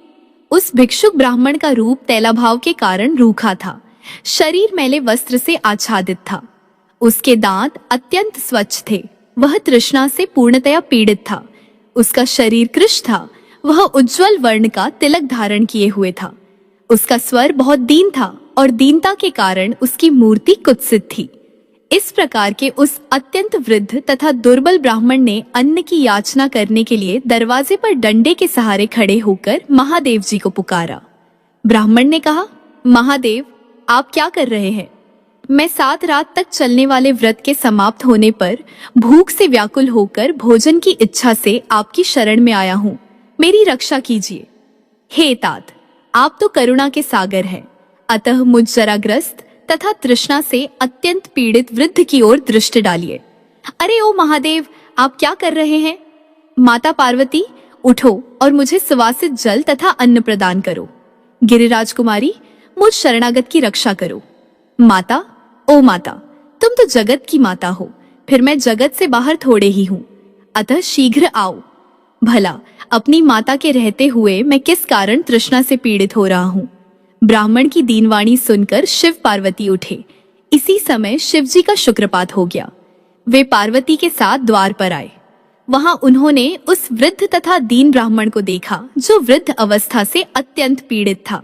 उस भिक्षुक ब्राह्मण का रूप तैलाभाव के कारण रूखा था, शरीर मैले वस्त्र से आच्छादित था। उसके दांत अत्यंत स्वच्छ थे। वह तृष्णा से पूर्णतया पीड़ित था। उसका शरीर कृश था। वह उज्ज्वल वर्ण का तिलक धारण किए हुए था। उसका स्वर बहुत दीन था और दीनता के कारण उसकी मूर्ति कुत्सित थी। इस प्रकार के उस अत्यंत वृद्ध तथा दुर्बल ब्राह्मण ने अन्न की याचना करने के लिए दरवाजे पर डंडे के सहारे खड़े होकर महादेव जी को पुकारा। ब्राह्मण ने कहा, महादेव, आप क्या कर रहे हैं? मैं 7 रात तक चलने वाले व्रत के समाप्त होने पर भूख से व्याकुल होकर भोजन की इच्छा से आपकी शरण में आया हूँ। मेरी रक्षा कीजिए। हे तात, आप तो करुणा के सागर हैं, अतः मुझ जराग्रस्त तथा तृष्णा से अत्यंत पीड़ित वृद्ध की ओर दृष्टि डालिए। अरे ओ महादेव, आप क्या कर रहे हैं? माता पार्वती, उठो और मुझे सुवासित जल तथा अन्न प्रदान करो। गिरिराज कुमारी, मुझ शरणागत की रक्षा करो। माता, ओ माता, तुम तो जगत की माता हो, फिर मैं जगत से बाहर थोड़े ही हूँ, अतः शीघ्र आओ। भला अपनी माता के रहते हुए मैं किस कारण तृष्णा से पीड़ित हो रहा हूँ? ब्राह्मण की दीनवाणी सुनकर शिव पार्वती उठे। इसी समय शिवजी का शुक्रपात हो गया। वे पार्वती के साथ द्वार पर आए। वहां उन्होंने उस वृद्ध तथा दीन ब्राह्मण को देखा जो वृद्ध अवस्था से अत्यंत पीड़ित था।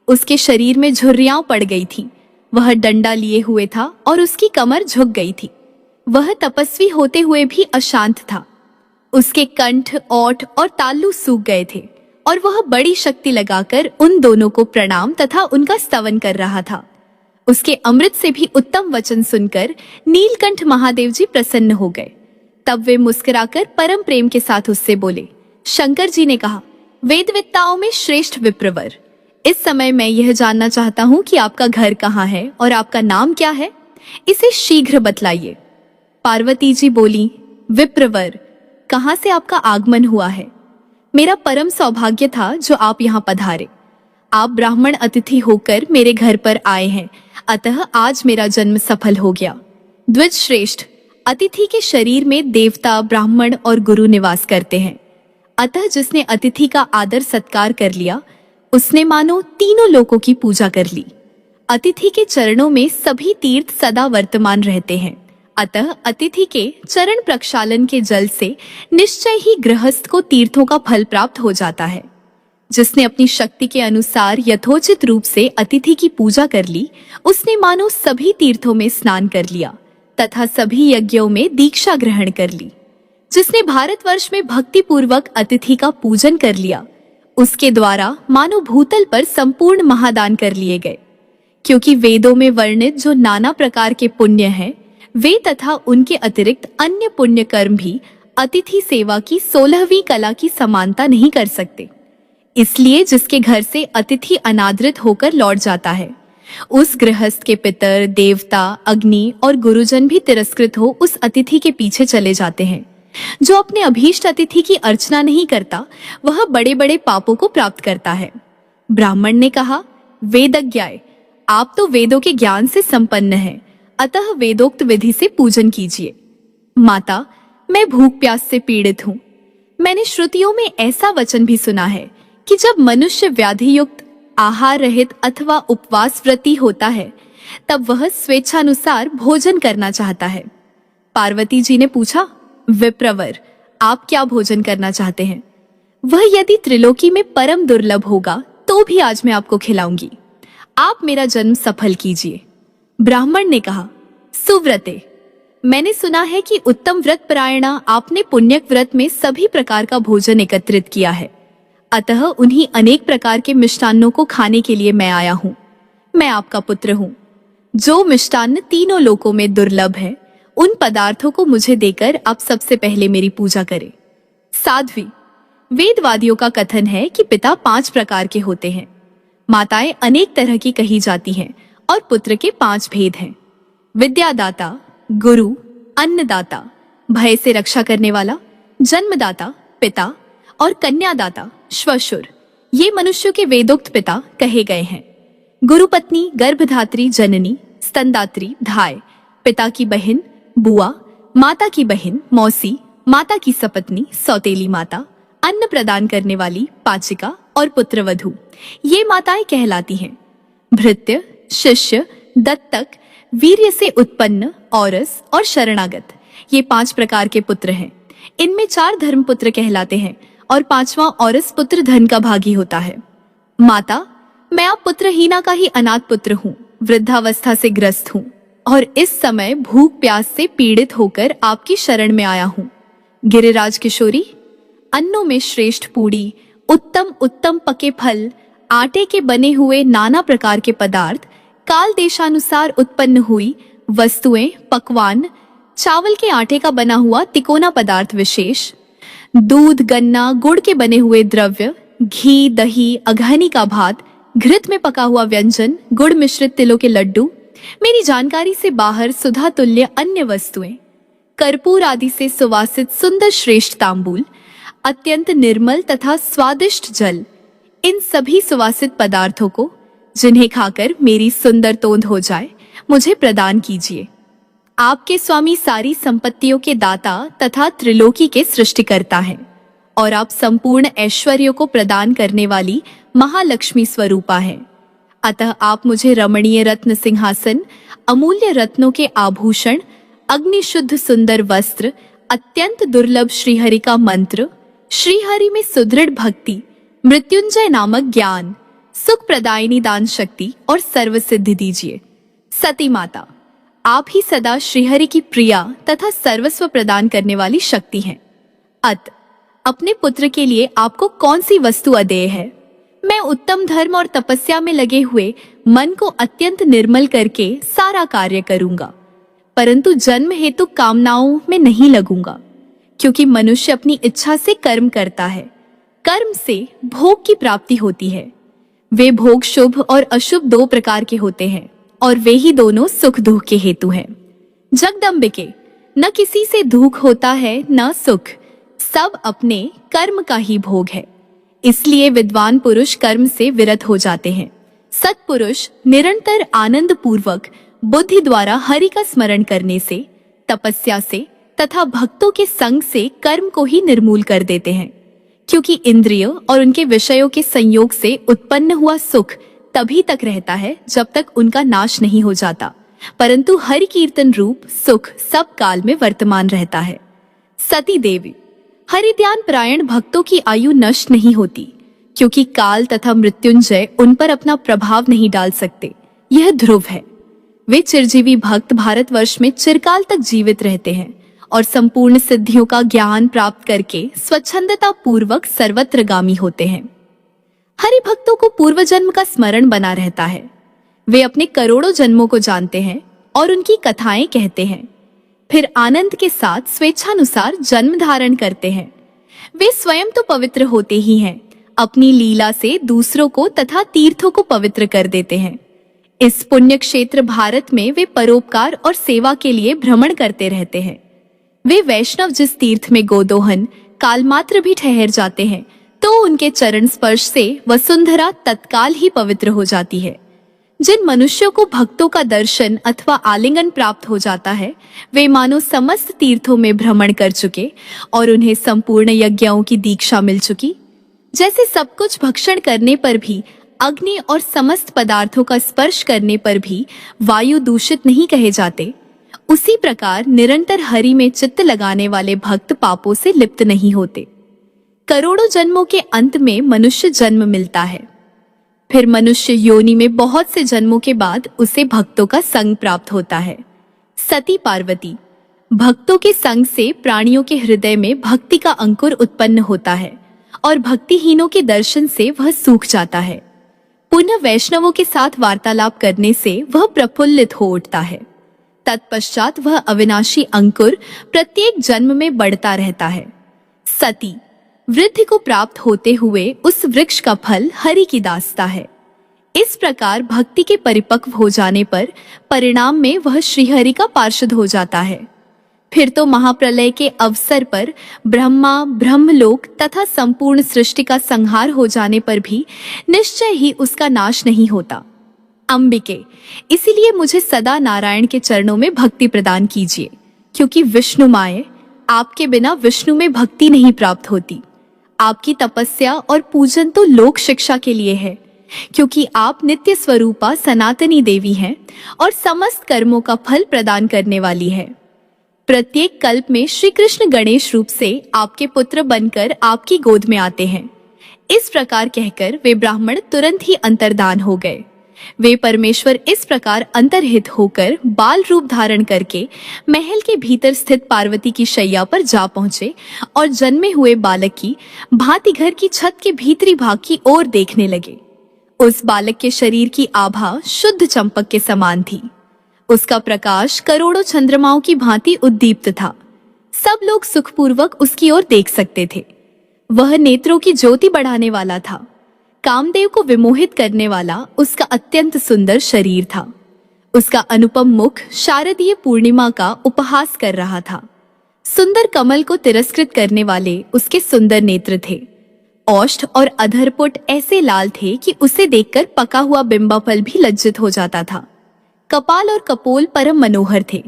उसके शरीर में झुर्रियां पड़ गई थी। वह डंडा लिए हुए था और उसकी कमर झुक गई थी। वह तपस्वी होते हुए भी अशांत था। उसके कंठ, ओठ और ताल्लू सूख गए थे और वह बड़ी शक्ति लगाकर उन दोनों को प्रणाम तथा उनका स्तवन कर रहा था। उसके अमृत से भी उत्तम वचन सुनकर नीलकंठ महादेव जी प्रसन्न हो गए। तब वे मुस्कुराकर परम प्रेम के साथ उससे बोले। शंकर जी ने कहा, वेदविद्ताओं में श्रेष्ठ विप्रवर, इस समय मैं यह जानना चाहता हूँ कि आपका घर कहाँ है और आपका नाम क्या है, इसे शीघ्र बतलाइए। पार्वती जी बोली, विप्रवर, कहाँ से आपका आगमन हुआ है? मेरा परम सौभाग्य था जो आप यहाँ पधारे। आप ब्राह्मण अतिथि होकर मेरे घर पर आए हैं, अतः आज मेरा जन्म सफल हो गया। द्विज श्रेष्ठ, अतिथि के शरीर में देवता, ब्राह्मण और गुरु निवास करते हैं, अतः जिसने अतिथि का आदर सत्कार कर लिया उसने मानो तीनों लोकों की पूजा कर ली। अतिथि के चरणों में सभी तीर्थ सदा वर्तमान रहते हैं, अतः अतिथि के चरण प्रक्षालन के जल से निश्चय ही गृहस्थ को तीर्थों का फल प्राप्त हो जाता है। जिसने अपनी शक्ति के अनुसार यथोचित रूप से अतिथि की पूजा कर ली उसने मानो सभी तीर्थों में स्नान कर लिया तथा सभी यज्ञों में दीक्षा ग्रहण कर ली। जिसने भारतवर्ष में भक्ति पूर्वक अतिथि का पूजन कर लिया उसके द्वारा मानो भूतल पर संपूर्ण महादान कर लिए गए। क्योंकि वेदों में वर्णित जो नाना प्रकार के पुण्य हैं, वे तथा उनके अतिरिक्त अन्य पुण्य कर्म भी अतिथि सेवा की 16वीं कला की समानता नहीं कर सकते। इसलिए जिसके घर से अतिथि अनादृत होकर लौट जाता है उस गृहस्थ के पितर, देवता, अग्नि और गुरुजन भी तिरस्कृत हो उस अतिथि के पीछे चले जाते हैं। जो अपने अभीष्ट अतिथि की अर्चना नहीं करता, वह बड़े बड़े पापों को प्राप्त करता है। ब्राह्मण ने कहा, वेदज्ञाय, आप तो वेदों के ज्ञान से संपन्न हैं, अतः वेदोक्त विधि से पूजन कीजिए। माता, मैं भूख प्यास से पीड़ित हूँ। मैंने श्रुतियों में ऐसा वचन भी सुना है कि जब मनुष्य व्याधि युक्त, आहार रहित अथवा उपवास व्रती होता है, तब वह स्वेच्छानुसार भोजन करना चाहता है। पार्वती जी ने पूछा, विप्रवर, आप क्या भोजन करना चाहते हैं? वह यदि त्रिलोकी में परम दुर्लभ होगा तो भी आज मैं आपको खिलाऊंगी। आप मेरा जन्म सफल कीजिए। ब्राह्मण ने कहा, सुव्रते, मैंने सुना है कि उत्तम व्रत परायणा आपने पुण्यक व्रत में सभी प्रकार का भोजन एकत्रित किया है, अतः उन्हीं अनेक प्रकार के मिष्टान्नों को खाने के लिए मैं आया हूँ। मैं आपका पुत्र हूँ। जो मिष्टान्न तीनों लोकों में दुर्लभ है, उन पदार्थों को मुझे देकर आप सबसे पहले मेरी पूजा करें। साध्वी, वेदवादियों का कथन है कि पिता 5 प्रकार के होते हैं, माताएं अनेक तरह की कही जाती हैं और पुत्र के 5 भेद हैं। विद्यादाता, गुरु, अन्नदाता, भय से रक्षा करने वाला, जन्मदाता, पिता, और कन्यादाता, श्वशुर। ये मनुष्यों के वेदोक्त पिता कहे गए हैं। गुरुपत्नी, गर्भधात्री, जननी, स्तनदात्री, धाय, पिता की बहन, बुआ, माता की बहन, मौसी, माता की सपत्नी, सौतेली माता, अन्न प्रदान करने वाली, पाचिका और पुत्रवधू, ये माताएं कहलाती हैं। भृत्य, शिष्य, दत्तक, वीर्य से उत्पन्न, औरस और शरणागत, ये 5 प्रकार के पुत्र हैं। इनमें 4 धर्मपुत्र कहलाते हैं और 5वां औरस पुत्र धन का भागी होता है। माता, मैं आप पुत्रहीना का ही अनाथ पुत्र हूँ, वृद्धावस्था से ग्रस्त हूँ और इस समय भूख प्यास से पीड़ित होकर आपकी शरण में आया हूँ। गिरिराज किशोरी, अन्नों में श्रेष्ठ पूड़ी, उत्तम उत्तम पके फल, आटे के बने हुए नाना प्रकार के पदार्थ, काल देशानुसार उत्पन्न हुई वस्तुएं, पकवान, चावल के आटे का बना हुआ तिकोना पदार्थ विशेष, दूध, गन्ना, गुड़ के बने हुए द्रव्य, घी, दही, अघहनी का भात, घृत में पका हुआ व्यंजन, गुड़ मिश्रित तिलों के लड्डू, मेरी जानकारी से बाहर सुधा तुल्य अन्य वस्तुएं, कर्पूर आदि से सुवासित सुंदर श्रेष्ठ तांबूल, अत्यंत निर्मल तथा स्वादिष्ट जल, इन सभी सुवासित पदार्थों को, जिन्हें खाकर मेरी सुंदर तोंद हो जाए, मुझे प्रदान कीजिए। आपके स्वामी सारी संपत्तियों के दाता तथा त्रिलोकी के सृष्टिकर्ता हैं और आप संपूर्ण ऐश्वर्यों को प्रदान करने वाली महालक्ष्मी स्वरूपा हैं। अतः आप मुझे रमणीय रत्न सिंहासन, अमूल्य रत्नों के आभूषण, अग्निशुद्ध सुंदर वस्त्र, अत्यंत दुर्लभ श्रीहरि का मंत्र, श्रीहरि में सुदृढ़ भक्ति, मृत्युंजय नामक ज्ञान, सुख प्रदायिनी दान शक्ति और सर्व सिद्धि दीजिए। सती माता, आप ही सदा श्रीहरि की प्रिया तथा सर्वस्व प्रदान करने वाली शक्ति हैं। अपने पुत्र के लिए आपको कौन सी वस्तु अदेय है? मैं उत्तम धर्म और तपस्या में लगे हुए मन को अत्यंत निर्मल करके सारा कार्य करूंगा, परंतु जन्म हेतु कामनाओं में नहीं लगूंगा, क्योंकि मनुष्य अपनी इच्छा से कर्म करता है। कर्म से भोग की प्राप्ति होती है। वे भोग शुभ और अशुभ 2 प्रकार के होते हैं और वे ही दोनों सुख दुख के हेतु हैं। जगदम्बिके, न किसी से दुख होता है न सुख, सब अपने कर्म का ही भोग है। इसलिए विद्वान पुरुष कर्म से विरत हो जाते हैं। सत्पुरुष निरंतर आनंद पूर्वक बुद्धि द्वारा हरि का स्मरण करने से, तपस्या से तथा भक्तों के संग से कर्म को ही निर्मूल कर देते हैं, क्योंकि इंद्रियों और उनके विषयों के संयोग से उत्पन्न हुआ सुख तभी तक रहता है जब तक उनका नाश नहीं हो जाता, परंतु हरि कीर्तन रूप सुख सब काल में वर्तमान रहता है। सती देवी, हरि ध्यान परायण भक्तों की आयु नष्ट नहीं होती, क्योंकि काल तथा मृत्युंजय उन पर अपना प्रभाव नहीं डाल सकते। यह ध्रुव है। वे चिरजीवी भक्त भारतवर्ष में चिरकाल तक जीवित रहते हैं और संपूर्ण सिद्धियों का ज्ञान प्राप्त करके स्वच्छंदता पूर्वक सर्वत्रगामी होते हैं। हरि भक्तों को पूर्व जन्म का स्मरण बना रहता है। वे अपने करोड़ों जन्मों को जानते हैं और उनकी कथाएं कहते हैं, फिर आनंद के साथ स्वेच्छानुसार जन्म धारण करते हैं। वे स्वयं तो पवित्र होते ही हैं, अपनी लीला से दूसरों को तथा तीर्थों को पवित्र कर देते हैं। इस पुण्य क्षेत्र भारत में वे परोपकार और सेवा के लिए भ्रमण करते रहते हैं। वे वैष्णव जिस तीर्थ में गोदोहन काल मात्र भी ठहर जाते हैं तो उनके चरण स्पर्श से वसुंधरा तत्काल ही पवित्र हो जाती है। जिन मनुष्यों को भक्तों का दर्शन अथवा आलिंगन प्राप्त हो जाता है वे मानो समस्त तीर्थों में भ्रमण कर चुके और उन्हें संपूर्ण यज्ञों की दीक्षा मिल चुकी। जैसे सब कुछ भक्षण करने पर भी, अग्नि और समस्त पदार्थों का स्पर्श करने पर भी वायु दूषित नहीं कहे जाते, उसी प्रकार निरंतर हरि में चित्त लगाने वाले भक्त पापों से लिप्त नहीं होते। करोड़ों जन्मों के अंत में मनुष्य जन्म मिलता है। फिर मनुष्य योनि में बहुत से जन्मों के बाद उसे भक्तों का संग प्राप्त होता है। सती पार्वती, भक्तों के संग से प्राणियों के हृदय में भक्ति का अंकुर उत्पन्न होता है और भक्तिहीनों के दर्शन से वह सूख जाता है। पुनः वैष्णवों के साथ वार्तालाप करने से वह प्रफुल्लित हो उठता है। तत्पश्चात वह अविनाशी अंकुर प्रत्येक जन्म में बढ़ता रहता है। सती, वृद्धि को प्राप्त होते हुए उस वृक्ष का फल हरि की दास्ता है। इस प्रकार भक्ति के परिपक्व हो जाने पर परिणाम में वह श्रीहरि का पार्षद हो जाता है। फिर तो महाप्रलय के अवसर पर ब्रह्मा, ब्रह्मलोक तथा संपूर्ण सृष्टि का संहार हो जाने पर भी निश्चय ही उसका नाश नहीं होता। अंबिके, इसीलिए मुझे सदा नारायण के चरणों में भक्ति प्रदान कीजिए, क्योंकि विष्णु माए, आपके बिना विष्णु में भक्ति नहीं प्राप्त होती। आपकी तपस्या और पूजन तो लोक शिक्षा के लिए है, क्योंकि आप नित्य स्वरूपा सनातनी देवी हैं और समस्त कर्मों का फल प्रदान करने वाली है। प्रत्येक कल्प में श्री कृष्ण गणेश रूप से आपके पुत्र बनकर आपकी गोद में आते हैं। इस प्रकार कहकर वे ब्राह्मण तुरंत ही अंतर्धान हो गए। वे परमेश्वर इस प्रकार अंतर्हित होकर बाल रूप धारण करके महल के भीतर स्थित पार्वती की शैया पर जा पहुंचे और जन्मे हुए बालक की भांति घर की छत के भीतरी भाग की ओर देखने लगे। उस बालक के शरीर की आभा शुद्ध चंपक के समान थी। उसका प्रकाश करोड़ों चंद्रमाओं की भांति उद्दीप्त था। सब लोग सुखपूर्वक उसकी ओर देख सकते थे। वह नेत्रों की ज्योति बढ़ाने वाला था। कामदेव को विमोहित करने वाला उसका अत्यंत सुंदर शरीर था। उसका अनुपम मुख शारदीय पूर्णिमा का उपहास कर रहा था। सुंदर कमल को तिरस्कृत करने वाले उसके सुंदर नेत्र थे। ओष्ठ और अधरपुट ऐसे लाल थे कि उसे देखकर पका हुआ बिंबाफल भी लज्जित हो जाता था। कपाल और कपोल परम मनोहर थे।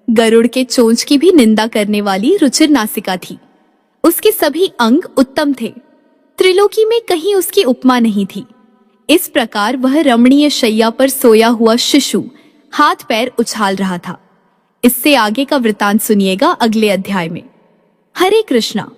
गरुड़ के चोंच की भी निंदा करने वाली रुचिर नासिका थी। उसके सभी अंग उत्तम थे। त्रिलोकी में कहीं उसकी उपमा नहीं थी। इस प्रकार वह रमणीय शैया पर सोया हुआ शिशु हाथ पैर उछाल रहा था। इससे आगे का वृतांत सुनिएगा अगले अध्याय में। हरे कृष्णा।